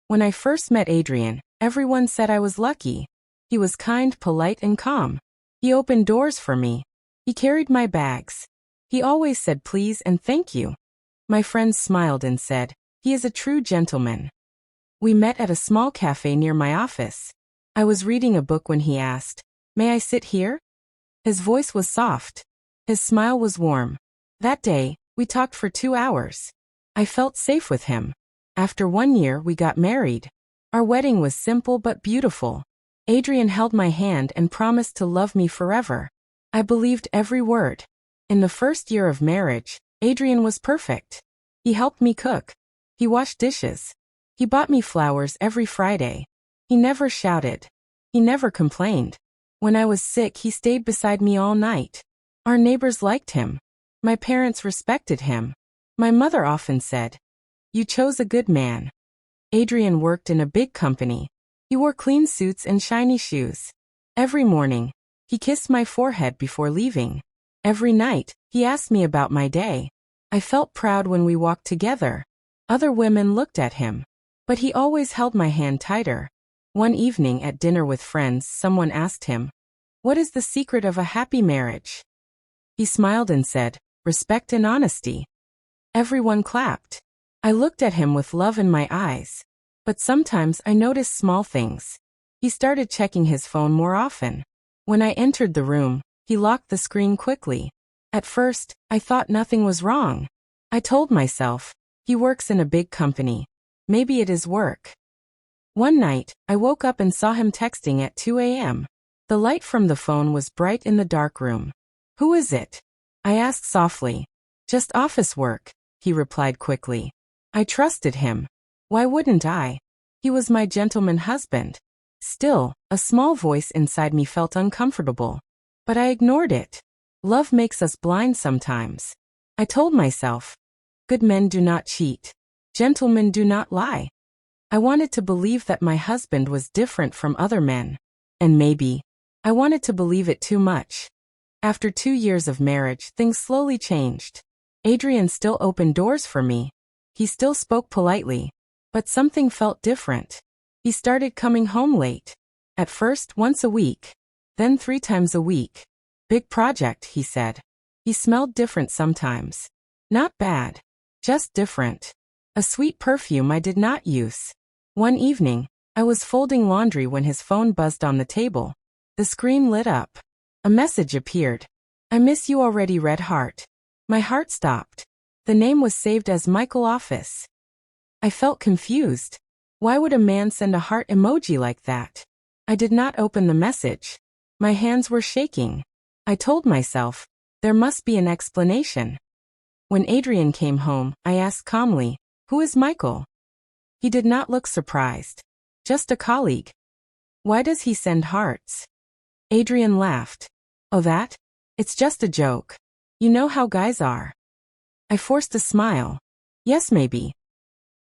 When I first met Adrian, everyone said I was lucky. He was kind, polite, and calm. He opened doors for me. He carried my bags. He always said please and thank you. My friends smiled and said, "He is a true gentleman." We met at a small cafe near my office. I was reading a book when he asked, "May I sit here?" His voice was soft. His smile was warm. That day, we talked for 2 hours. I felt safe with him. After 1 year, we got married. Our wedding was simple but beautiful. Adrian held my hand and promised to love me forever. I believed every word. In the first year of marriage, Adrian was perfect. He helped me cook. He washed dishes. He bought me flowers every Friday. He never shouted. He never complained. When I was sick, he stayed beside me all night. Our neighbors liked him. My parents respected him. My mother often said, "You chose a good man." Adrian worked in a big company. He wore clean suits and shiny shoes. Every morning, he kissed my forehead before leaving. Every night, he asked me about my day. I felt proud when we walked together. Other women looked at him, but he always held my hand tighter. One evening at dinner with friends, someone asked him, "What is the secret of a happy marriage?" He smiled and said, "Respect and honesty." Everyone clapped. I looked at him with love in my eyes. But sometimes I noticed small things. He started checking his phone more often. When I entered the room, he locked the screen quickly. At first, I thought nothing was wrong. I told myself, he works in a big company. Maybe it is work. One night, I woke up and saw him texting at 2 a.m. The light from the phone was bright in the dark room. "Who is it?" I asked softly. "Just office work," he replied quickly. I trusted him. Why wouldn't I? He was my gentleman husband. Still, a small voice inside me felt uncomfortable. But I ignored it. Love makes us blind sometimes. I told myself, good men do not cheat. Gentlemen do not lie. I wanted to believe that my husband was different from other men. And maybe, I wanted to believe it too much. After 2 years of marriage, things slowly changed. Adrian still opened doors for me. He still spoke politely. But something felt different. He started coming home late. At first, once a week. Then 3 times a week. "Big project," he said. He smelled different sometimes. Not bad. Just different. A sweet perfume I did not use. One evening, I was folding laundry when his phone buzzed on the table. The screen lit up. A message appeared. "I miss you already, red heart." My heart stopped. The name was saved as Michael Office. I felt confused. Why would a man send a heart emoji like that? I did not open the message. My hands were shaking. I told myself, there must be an explanation. When Adrian came home, I asked calmly, "Who is Michael?" He did not look surprised. "Just a colleague." "Why does he send hearts?" Adrian laughed. "Oh that? It's just a joke. You know how guys are." I forced a smile. "Yes, maybe."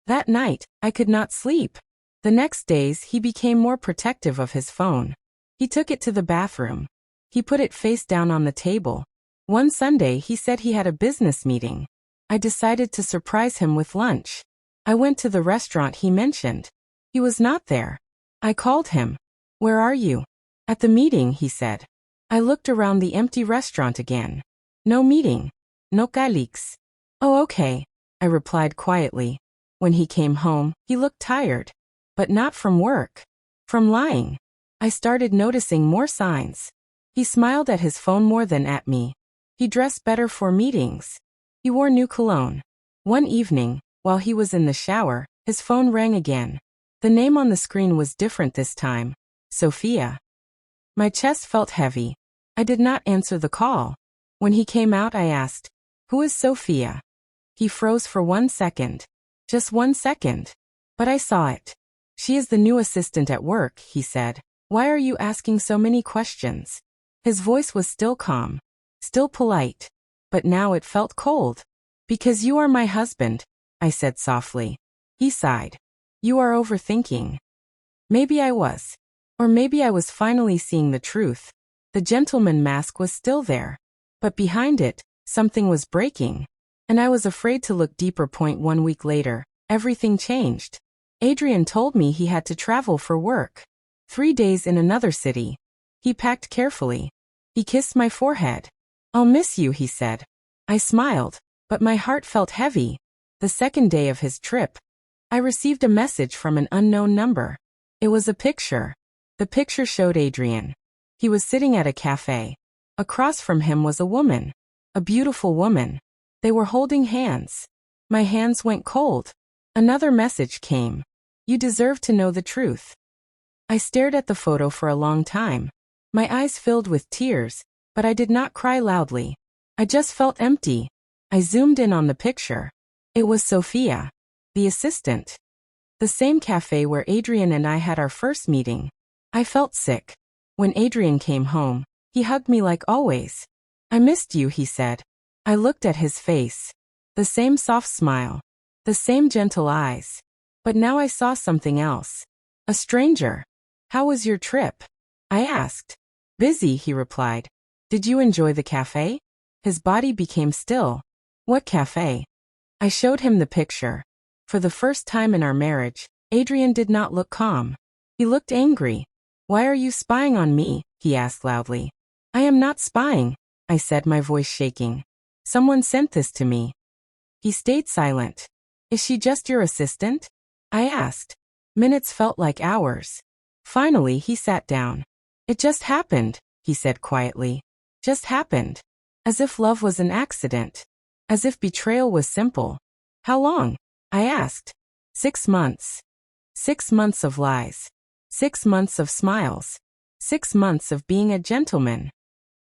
That night, I could not sleep. The next days, he became more protective of his phone. He took it to the bathroom. He put it face down on the table. One Sunday, he said he had a business meeting. I decided to surprise him with lunch. I went to the restaurant he mentioned. He was not there. I called him. "Where are you?" "At the meeting," he said. I looked around the empty restaurant again. No meeting. No colleagues. "Oh, okay," I replied quietly. When he came home, he looked tired. But not from work. From lying. I started noticing more signs. He smiled at his phone more than at me. He dressed better for meetings. He wore new cologne. One evening, while he was in the shower, his phone rang again. The name on the screen was different this time. Sophia. My chest felt heavy. I did not answer the call. When he came out, I asked, "Who is Sophia?" He froze for 1 second. Just 1 second. But I saw it. "She is the new assistant at work," he said. "Why are you asking so many questions?" His voice was still calm, still polite, but now it felt cold. "Because you are my husband," I said softly. He sighed. "You are overthinking." Maybe I was. Or maybe I was finally seeing the truth. The gentleman mask was still there. But behind it, something was breaking. And I was afraid to look deeper. 1 week later, everything changed. Adrian told me he had to travel for work. 3 days in another city. He packed carefully. He kissed my forehead. I'll miss you, he said. I smiled, but my heart felt heavy. The second day of his trip, I received a message from an unknown number. It was a picture. The picture showed Adrian. He was sitting at a cafe. Across from him was a woman. A beautiful woman. They were holding hands. My hands went cold. Another message came. You deserve to know the truth. I stared at the photo for a long time. My eyes filled with tears, but I did not cry loudly. I just felt empty. I zoomed in on the picture. It was Sophia, the assistant. The same cafe where Adrian and I had our first meeting. I felt sick. When Adrian came home, he hugged me like always. I missed you, he said. I looked at his face. The same soft smile. The same gentle eyes. But now I saw something else. A stranger. How was your trip? I asked. Busy, he replied. Did you enjoy the cafe? His body became still. What cafe? I showed him the picture. For the first time in our marriage, Adrian did not look calm. He looked angry. Why are you spying on me? He asked loudly. I am not spying, I said, my voice shaking. Someone sent this to me. He stayed silent. Is she just your assistant? I asked. Minutes felt like hours. Finally, he sat down. It just happened, he said quietly. Just happened. As if love was an accident. As if betrayal was simple. How long? I asked. 6 months. 6 months of lies. 6 months of smiles. 6 months of being a gentleman.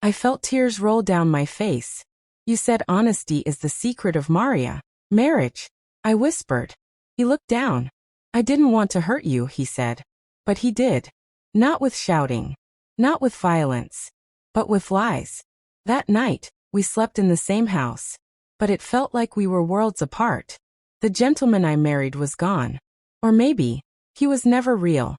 I felt tears roll down my face. You said honesty is the secret of marriage. I whispered. He looked down. I didn't want to hurt you, he said. But he did. Not with shouting. Not with violence. But with lies. That night, we slept in the same house. But it felt like we were worlds apart. The gentleman I married was gone. Or maybe, he was never real.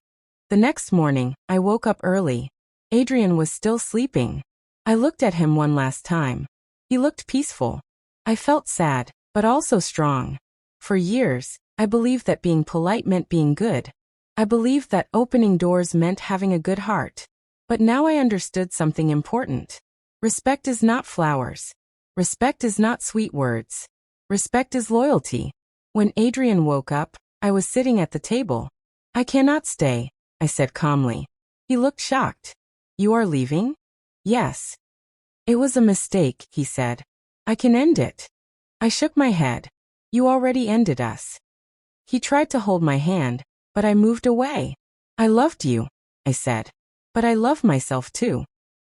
The next morning, I woke up early. Adrian was still sleeping. I looked at him one last time. He looked peaceful. I felt sad, but also strong. For years, I believed that being polite meant being good. I believed that opening doors meant having a good heart. But now I understood something important. Respect is not flowers. Respect is not sweet words. Respect is loyalty. When Adrian woke up, I was sitting at the table. I cannot stay, I said calmly. He looked shocked. You are leaving? Yes. It was a mistake, he said. I can end it. I shook my head. You already ended us. He tried to hold my hand, but I moved away. I loved you, I said. But I love myself too.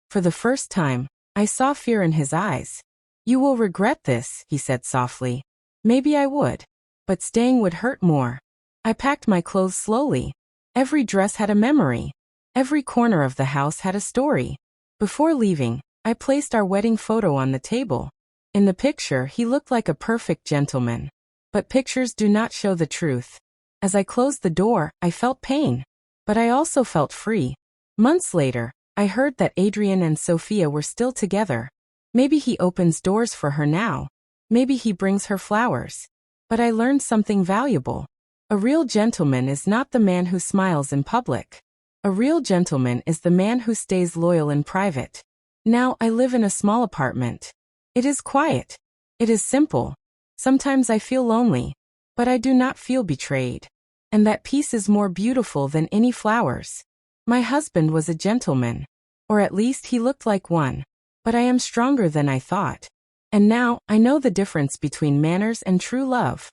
For the first time, I saw fear in his eyes. You will regret this, he said softly. Maybe I would. But staying would hurt more. I packed my clothes slowly. Every dress had a memory. Every corner of the house had a story. Before leaving, I placed our wedding photo on the table. In the picture, he looked like a perfect gentleman. But pictures do not show the truth. As I closed the door, I felt pain. But I also felt free. Months later, I heard that Adrian and Sophia were still together. Maybe he opens doors for her now. Maybe he brings her flowers. But I learned something valuable. A real gentleman is not the man who smiles in public. A real gentleman is the man who stays loyal in private. Now I live in a small apartment. It is quiet. It is simple. Sometimes I feel lonely, but I do not feel betrayed. And that peace is more beautiful than any flowers. My husband was a gentleman. Or at least he looked like one. But I am stronger than I thought. And now I know the difference between manners and true love.